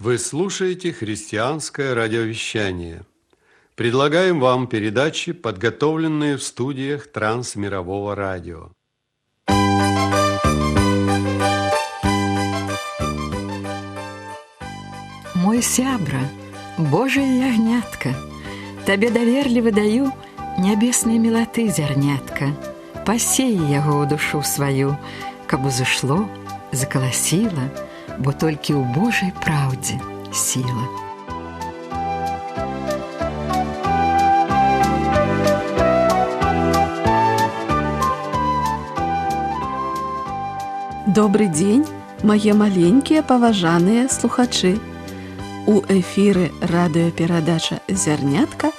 Вы слушаете христианское радиовещание. Предлагаем вам передачи, подготовленные в студиях Трансмирового радио. Мой сябра, Божие ягнятка, Табе даверліва даю нябеснай мілаты зярнятка. Пасей яго ў душу сваю, каб узышло, закаласіла, бо толькі ў Божай праўдзе сіла. Добрый дзень, мае маленькія паважаныя слухачы. У эфіры радыёперадача «Зярнятка»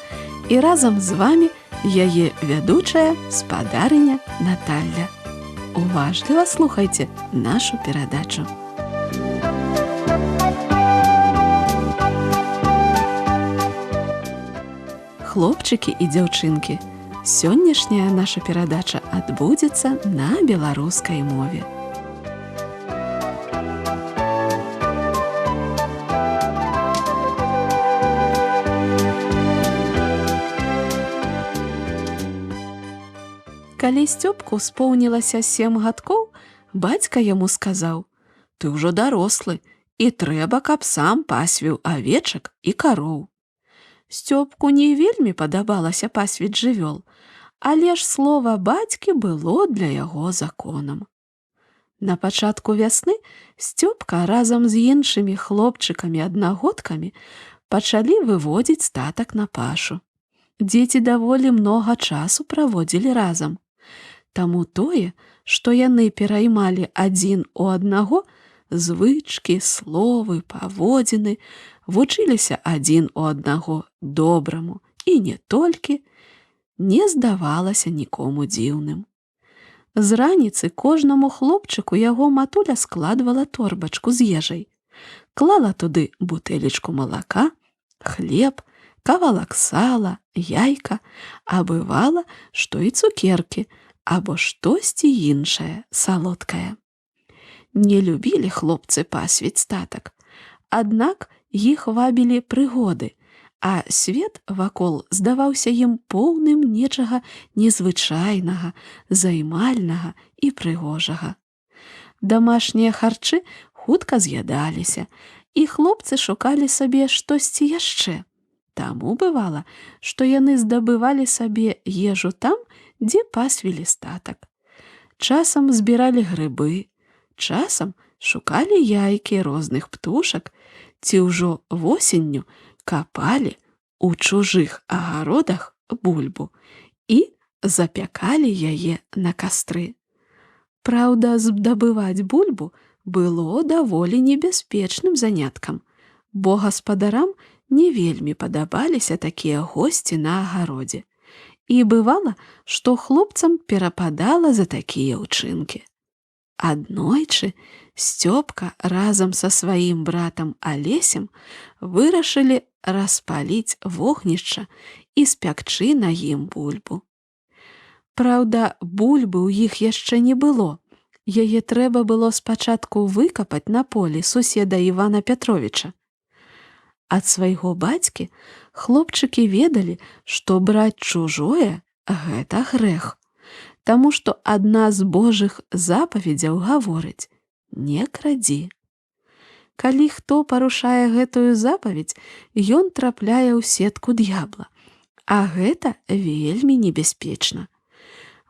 і разам з вамі яе вядучая спадарыня Наталля. Уважліва слухайце нашу перадачу. Хлопчыкі і дзяўчынкі, сённяшняя наша перадача адбудзецца на беларускай мове. Калі Сцёпку споўнілася 7 гадкоў, бацька яму сказаў: «Ты ўжо дарослы, і трэба, каб сам пасвіў авечак і кароў». Сцёпку не вельмі падабалася пасвіць жывёл, але ж слова бацькі было для яго законам. На пачатку вясны Сцёпка разам з іншымі хлопчыкамі-аднагодкамі пачалі выводзіць статак на пашу. Дзеці даволі многа часу праводзілі разам. Таму тое, што яны пераймалі адзін у аднаго, звычкі, словы, паводзіны, вучыліся адзін у аднаго добраму і не толькі, не здавалася нікому дзіўным. З раніцы кожнаму хлопчыку яго матуля складвала торбачку з ежай. Клала туды бутэлечку малака, хлеб, кавалак сала, яйка, а бывала, што і цукеркі, або штосьці іншае, салодкае. Не любілі хлопцы пасвіць статак, аднак іх вабілі прыгоды, а свет вакол здаваўся ім поўным нечага незвычайнага, займальнага і прыгожага. Дамашнія харчы хутка з'ядаліся, і хлопцы шукалі сабе штосьці яшчэ. Таму бывала, што яны здабывалі сабе ежу там, дзе пасвілі статак. Часам збіралі грыбы, часам шукалі яйкі розных птушак, ці ўжо восенню капалі у чужых агародах бульбу і запякалі яе на кастры. Праўда, здабываць бульбу было даволі небяспечным заняткам, бо гаспадарам не вельмі падабаліся такія госці на агародзе. І бывала, што хлопцам перападала за такія ўчынкі. Аднойчы Сцёпка разам са сваім братам Алесем вырашылі распаліць вогнішча і спякчы на ім бульбу. Праўда, бульбы ў іх яшчэ не было. Яе трэба было спачатку выкапаць на полі суседа Івана Пятровіча. Ад свайго бацькі хлопчыкі ведалі, што браць чужое – гэта грэх, таму што адна з Божых запаведзяў гаворыць: «Не крадзі». Калі хто парушае гэтую запаведь, ён трапляе ў сетку д'ябла, а гэта вельмі небяспечна.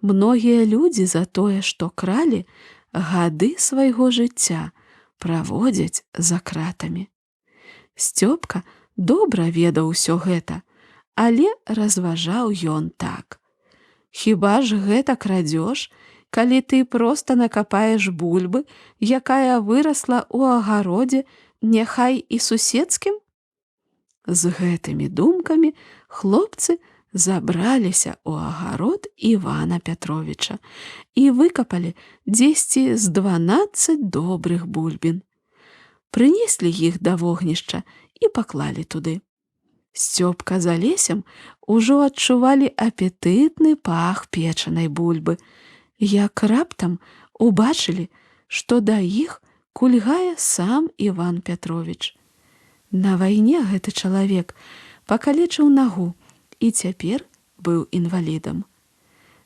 Многія людзі за тое, што кралі, гады свайго жыцця праводзяць за кратамі. Сцёпка добра ведаў усё гэта, але разважаў ён так: «Хіба ж гэта крадзеж, калі ты проста накапаеш бульбы, якая вырасла ў агародзе, няхай і суседскім?» З гэтымі думкамі хлопцы забраліся ў агарод Івана Пятровіча і выкапалі дзесьці з 12 добрых бульбін. Прынеслі іх да вогнішча і паклалі туды. Сцёпка з Алесем ужо адчувалі апетытны пах печанай бульбы, як раптам убачылі, што да іх кульгае сам Іван Пятровіч. На вайне гэты чалавек пакалечыў нагу і цяпер быў інвалідам.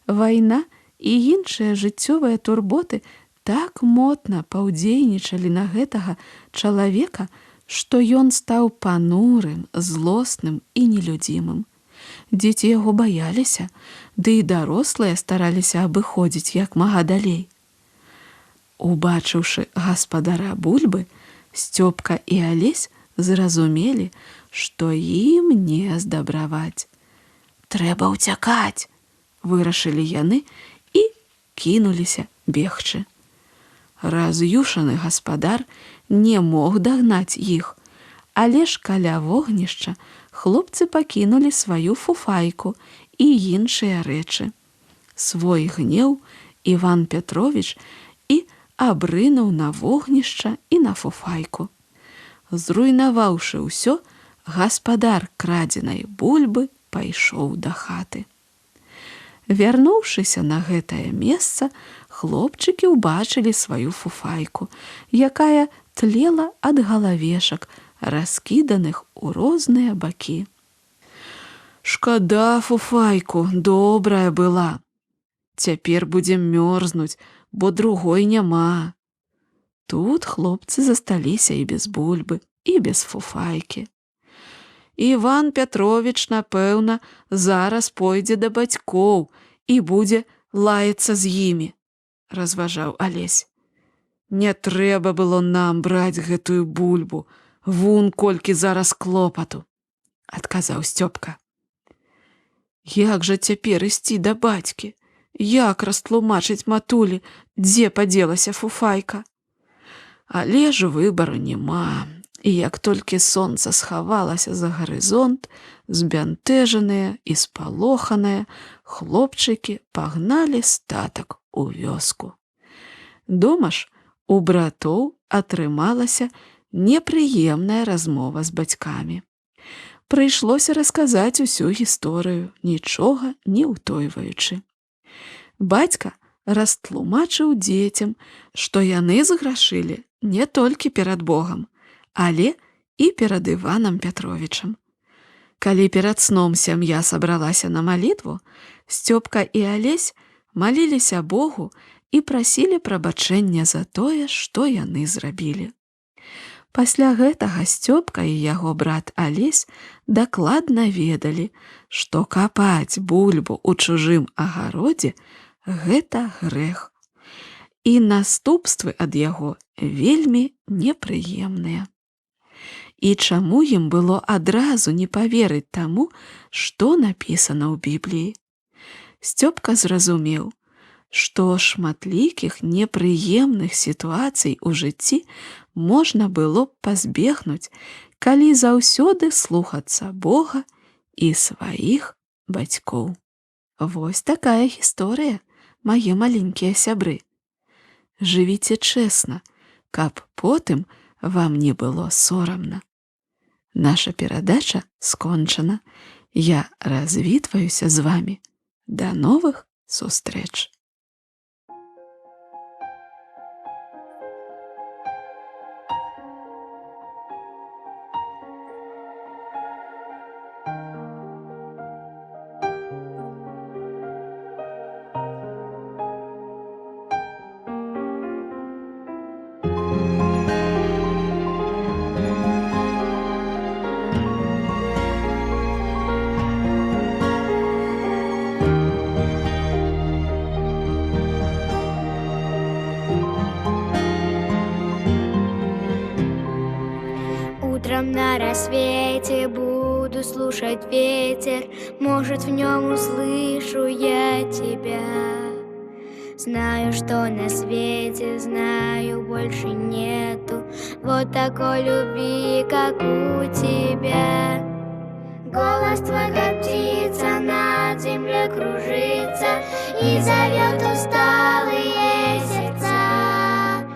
Вайна і іншыя жыццёвыя турботы так мотна паўдзейнічалі на гэтага чалавека, што ён стаў панурым, злосным і нелюдзімым. Дзеці яго баяліся, ды і дарослыя стараліся абыходзіць як мага далей. Убачыўшы гаспадара Бульбы, Сцёпка і Алесь зразумелі, што ім не здабраваць. «Трэба ўцякаць!» вырашылі яны і кінуліся бегчы. Раз'юшаны гаспадар не мог дагнаць іх, але ж каля вогнішча хлопцы пакінулі сваю фуфайку і іншыя рэчы. Свой гнеў Іван Петровіч і абрынуў на вогнішча і на фуфайку. Зруйнаваўшы ўсё, гаспадар крадзенай бульбы пайшоў да хаты. Вярнуўшыся на гэтае месца, хлопчыкі ўбачылі сваю фуфайку, якая тлела ад галавешак, раскіданых у розныя бакі. «Шкада фуфайку, добрая была. Цяпер будзем мёрзнуць, бо другой няма». Тут хлопцы засталіся і без бульбы, і без фуфайкі. «Іван Петровіч, напэўна, зараз пойдзе да бацькоў і будзе лаяцца з імі», – разважаў Алесь. «Не трэба было нам браць гэтую бульбу, вунь колькі зараз клопату», – адказаў Сцёпка. «Як жа цяпер ісці да бацькі? Як растлумачыць матулі, дзе падзелася фуфайка?» Але ж выбару няма, і як толькі сонца схавалася за гарызонт, збянтэжаныя і спалоханыя, хлопчыкі пагналі статак у вёску. Дома ж у братоў атрымалася непрыемная размова з бацькамі. Прыйшлося расказаць усю гісторыю, нічога не ўтойваючы. Бацька растлумачыў дзецям, што яны зграшылі не толькі перад Богам, але і перад Іванам Петровічам. Калі перад сном сям'я сабралася на малітву, Сцёпка і Алесь маліліся Богу і прасілі прабачэння за тое, што яны зрабілі. Пасля гэтага Сцёпка і яго брат Алесь дакладна ведалі, што капаць бульбу ў чужым агародзе – гэта грэх. І наступствы ад яго вельмі непрыемныя. І чаму ім было адразу не паверыць таму, што напісана ў Бібліі? Сцёпка зразумеў, што шматлікіх непрыемных сітуацый у жыцці можна было б пазбегнуць, калі заўсёды слухацца Бога і сваіх бацькоў. Вось такая гісторыя, мае маленькія сябры. Жывіце чэсна, каб потым вам не было сорамна. Наша перадача скончана. Я развітваюся з вамі. Да новых сустрэч! Утром на рассвете буду слушать ветер, может, в нем услышу я тебя. Знаю, что на свете, знаю, больше нету вот такой любви, как у тебя. Голос твой, как птица, над землей кружится и зовет усталые сердца,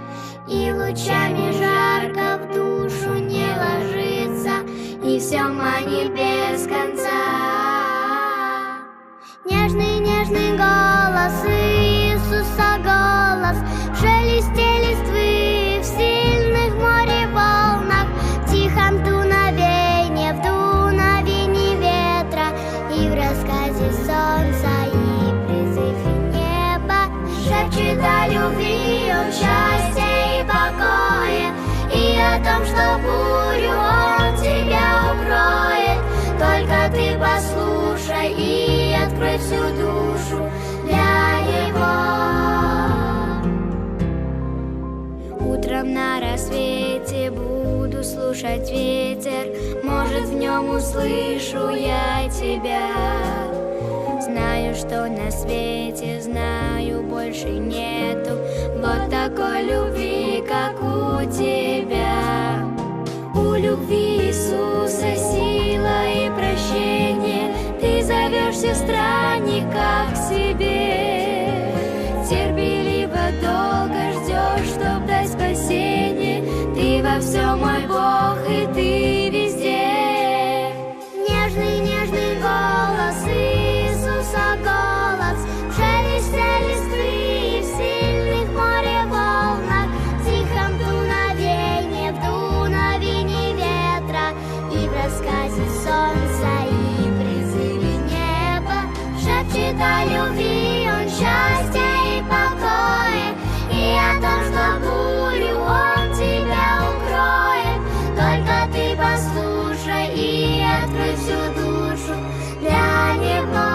и лучами жарко в душу не ложится, и все манит без конца. Нежный голос Иисуса, голос в шелесте листвы, в сильных море волнах, в тихом дуновении что бурю он тебя укроет. Только ты послушай и открой всю душу для него. Утром на рассвете буду слушать ветер, может, в нем услышу я тебя. Знаю, что на свете, знаю, больше нету вот такой любви, как у тебя. У любви Иисуса сила и прощение, ты зовешься странника к себе. Терпеливо долго ждешь, чтоб дать спасение, ты во всем мой Бог, и ты везде. Нежный, нежный голос Иисуса, голос в шелесте листвы и в сильных море волнах, в тихом дуновении, в дуновении ветра и в рассказе солнца и призыве неба. Шепчет о любви он, счастье и покое, и о том, что бурю он тебя укроет. Только ты послушай и открой всю душу для него.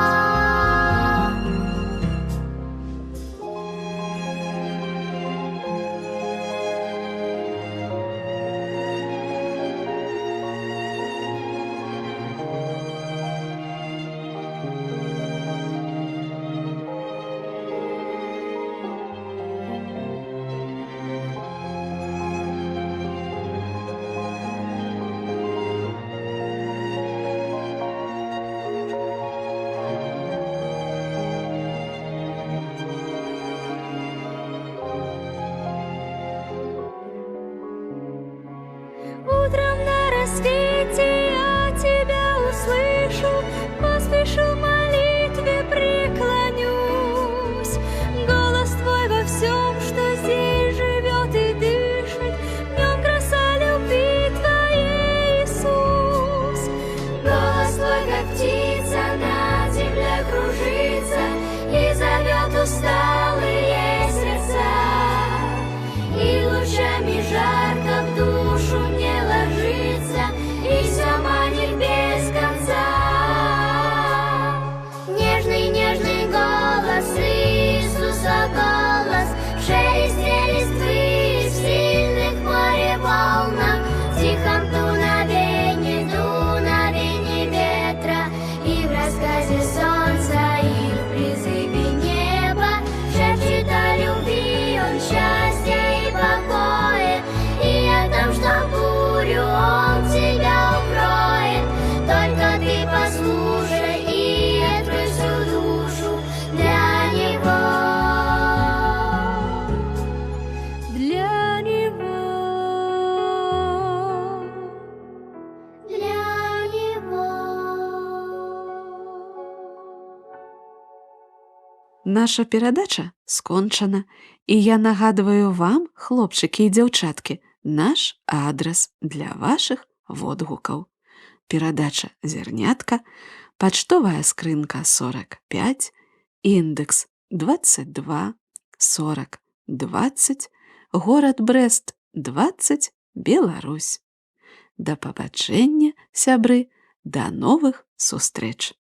Утром на рассвете я тебя услышу, поспешу в молитве преклонюсь. Голос твой во всем, что здесь живет и дышит, в нем краса любви твоей, Иисус. Голос твой, как птица, над землей кружится и зовет усталые сердца, и лучами жарко в душу мне ложится, и все манит без конца. Нежный, нежный голос Иисуса, голос в шелесте листвы и в сильных море волнах, в тихом дуновении, дуновении ветра и в рассказе солнца и в призыве неба. Шепчет о любви он, счастье и покое, и о том, что бурю он тебя укроет. Только ты послушай и открой всю душу для него. Для него. Для него. Наша перадача скончана, і я нагадваю вам, хлопчыкі і дзяўчаткі, наш адрас для вашых водгукаў. Перадача «Зернятка», пачтовая скрынка 45, індекс 22 40 20, горад Брэст 20, Беларусь. Да пабачэння, сябры, да новых сустрэч!